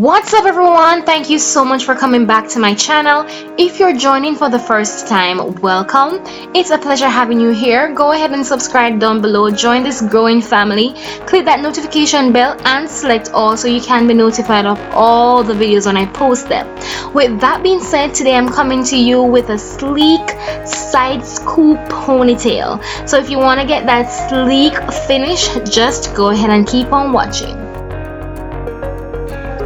What's up everyone? Thank you so much for coming back to my channel. If you're joining for the first time, welcome. It's a pleasure having you here. Go ahead and subscribe down below. Join this growing family. Click that notification bell and select all so you can be notified of all the videos when I post them. With that being said, today I'm coming to you with a sleek side scoop ponytail. So if you want to get that sleek finish, just go ahead and keep on watching.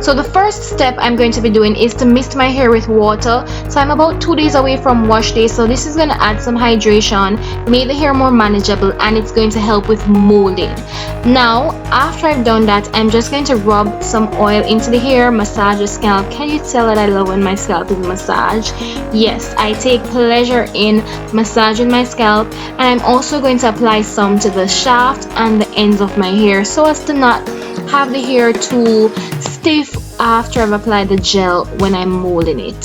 So the first step I'm going to be doing is to mist my hair with water. So I'm about 2 days away from wash day, so this is going to add some hydration, make the hair more manageable, and it's going to help with molding. Now after I've done that, I'm just going to rub some oil into the hair, massage the scalp. Can you tell that I love when my scalp is massaged? Yes, I take pleasure in massaging my scalp, and I'm also going to apply some to the shaft and the ends of my hair so as to not have the hair too stiff after I've applied the gel when I'm molding it.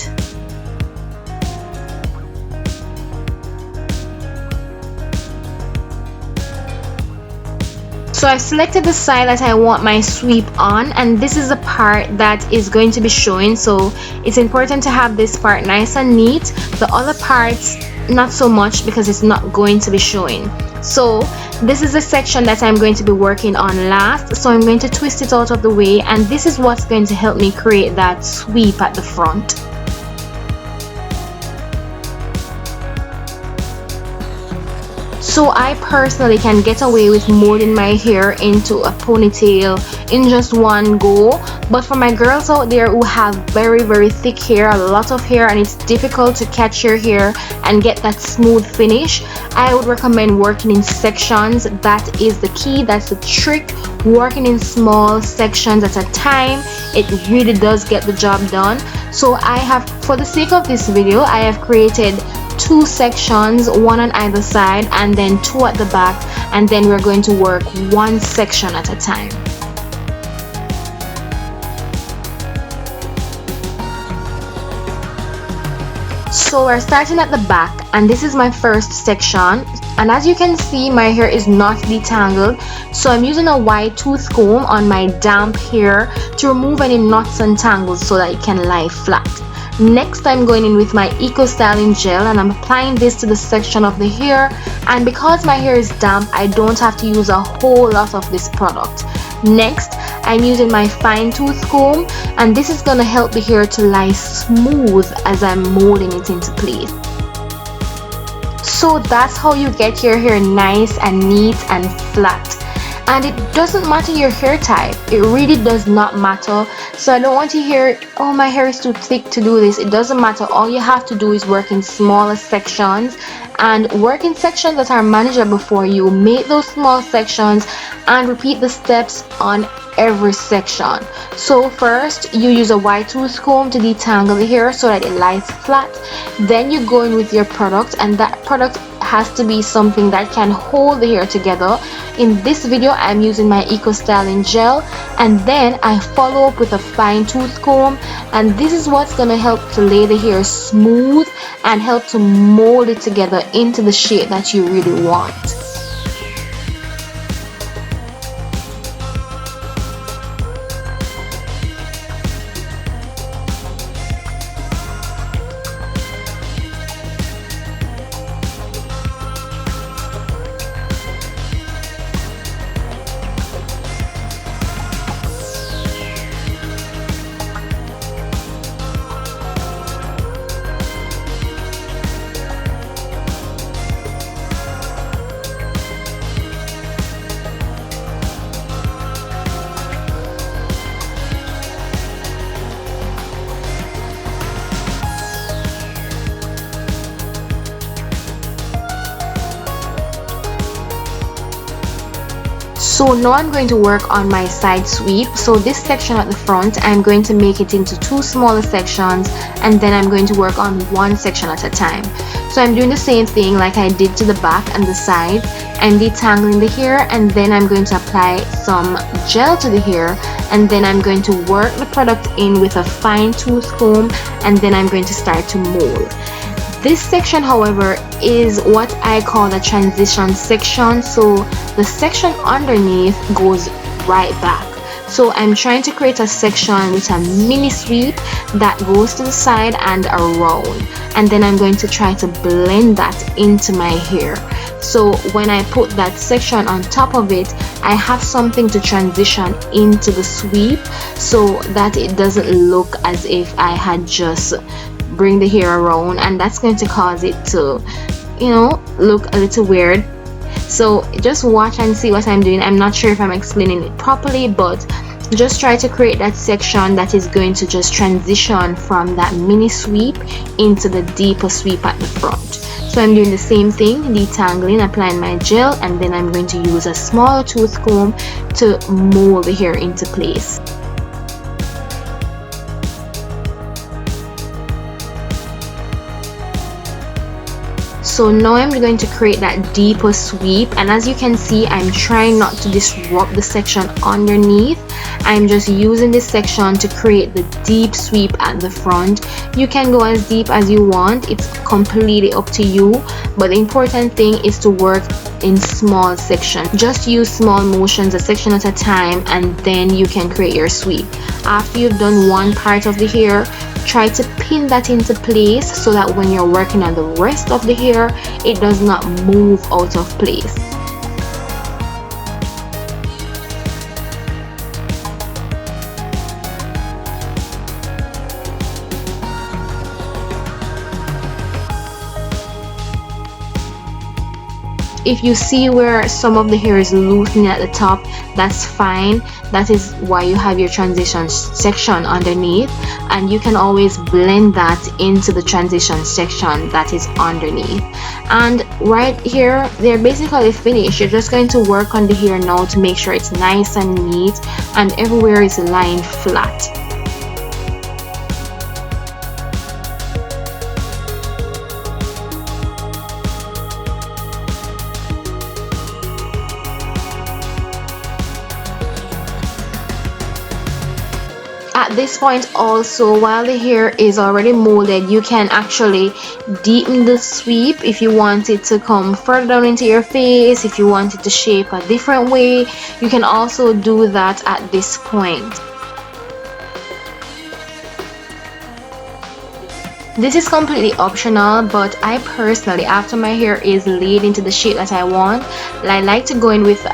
So I've selected the side that I want my sweep on, and this is the part that is going to be showing, so it's important to have this part nice and neat. The other parts not so much because it's not going to be showing. So this is the section that I'm going to be working on last, so I'm going to twist it out of the way, and this is what's going to help me create that sweep at the front. So I personally can get away with molding my hair into a ponytail in just one go, but for my girls out there who have very thick hair, a lot of hair, and it's difficult to catch your hair and get that smooth finish, I would recommend working in sections. That is the key, that's the trick. Working in small sections at a time, it really does get the job done. So I have, for the sake of this video, I have created 2 sections, one on either side and then 2 at the back, and then we're going to work 1 section at a time. So we're starting at the back, and this is my first section, and as you can see, my hair is not detangled, so I'm using a wide tooth comb on my damp hair to remove any knots and tangles so that it can lie flat. Next, I'm going in with my Eco Styling gel, and I'm applying this to the section of the hair, and because my hair is damp, I don't have to use a whole lot of this product. Next, I'm using my fine tooth comb, and this is going to help the hair to lie smooth as I'm molding it into place. So that's how you get your hair nice and neat and flat. And it doesn't matter your hair type, it really does not matter. So I don't want to hear, oh, my hair is too thick to do this. It doesn't matter. All you have to do is work in smaller sections, and work in sections that are manageable for you. Make those small sections and repeat the steps on every section. So first you use a wide tooth comb to detangle the hair so that it lies flat. Then you go in with your product, and that product has to be something that can hold the hair together. In this video I'm using my Eco Styling gel, and then I follow up with a fine tooth comb, and this is what's going to help to lay the hair smooth and help to mold it together into the shape that you really want. So now I'm going to work on my side sweep. So this section at the front, I'm going to make it into 2 smaller sections, and then I'm going to work on 1 section at a time. So I'm doing the same thing like I did to the back and the side. I'm detangling the hair, and then I'm going to apply some gel to the hair, and then I'm going to work the product in with a fine tooth comb, and then I'm going to start to mold. This section, however, is what I call the transition section, so the section underneath goes right back. So I'm trying to create a section with a mini sweep that goes to the side and around, and then I'm going to try to blend that into my hair. So when I put that section on top of it, I have something to transition into the sweep so that it doesn't look as if I had just bring the hair around, and that's going to cause it to, you know, look a little weird. So just watch and see what I'm doing. I'm not sure if I'm explaining it properly, but just try to create that section that is going to just transition from that mini sweep into the deeper sweep at the front. So I'm doing the same thing, detangling, applying my gel, and then I'm going to use a small tooth comb to mold the hair into place. So now I'm going to create that deeper sweep, and as you can see, I'm trying not to disrupt the section underneath. I'm just using this section to create the deep sweep at the front. You can go as deep as you want, it's completely up to you, but the important thing is to work in small sections. Just use small motions, a section at a time, and then you can create your sweep. After you've done one part of the hair, try to pin that into place so that when you're working on the rest of the hair, it does not move out of place. If you see where some of the hair is loosening at the top, that's fine. That is why you have your transition section underneath, and you can always blend that into the transition section that is underneath. And right here, they're basically finished. You're just going to work on the hair now to make sure it's nice and neat and everywhere is lying flat. At this point also, while the hair is already molded, you can actually deepen the sweep if you want it to come further down into your face. If you want it to shape a different way, you can also do that at this point. This is completely optional, but I personally, after my hair is laid into the shape that I want, I like to go in with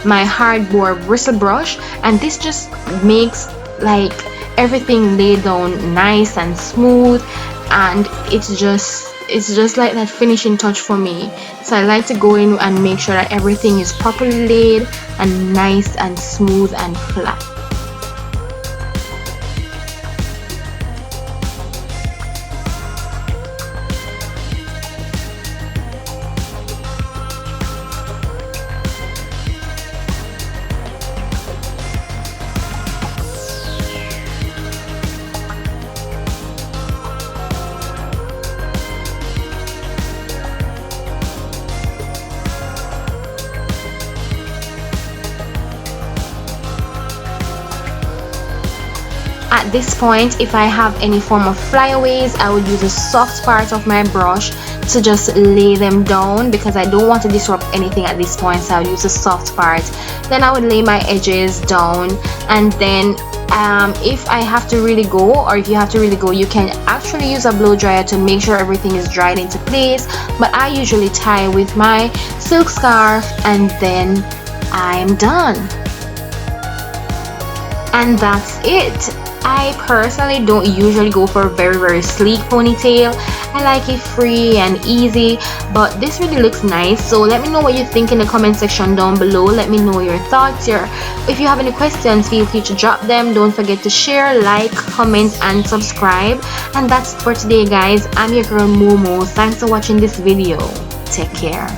my hardboard bristle brush, and this just makes like everything laid down nice and smooth, and it's just like that finishing touch for me. So I like to go in and make sure that everything is properly laid and nice and smooth and flat. At this point, if I have any form of flyaways, I would use a soft part of my brush to just lay them down, because I don't want to disrupt anything at this point, so I would use a soft part. Then I would lay my edges down, and then if I have to really go, or if you have to really go, you can actually use a blow dryer to make sure everything is dried into place, but I usually tie with my silk scarf, and then I'm done. And that's it. I personally don't usually go for a very sleek ponytail. I like it free and easy, but this really looks nice. So let me know what you think in the comment section down below. Let me know your thoughts. If you have any questions, feel free to drop them. Don't forget to share, like, comment, and subscribe. And that's for today, guys. I'm your girl Momo. Thanks for watching this video. Take care.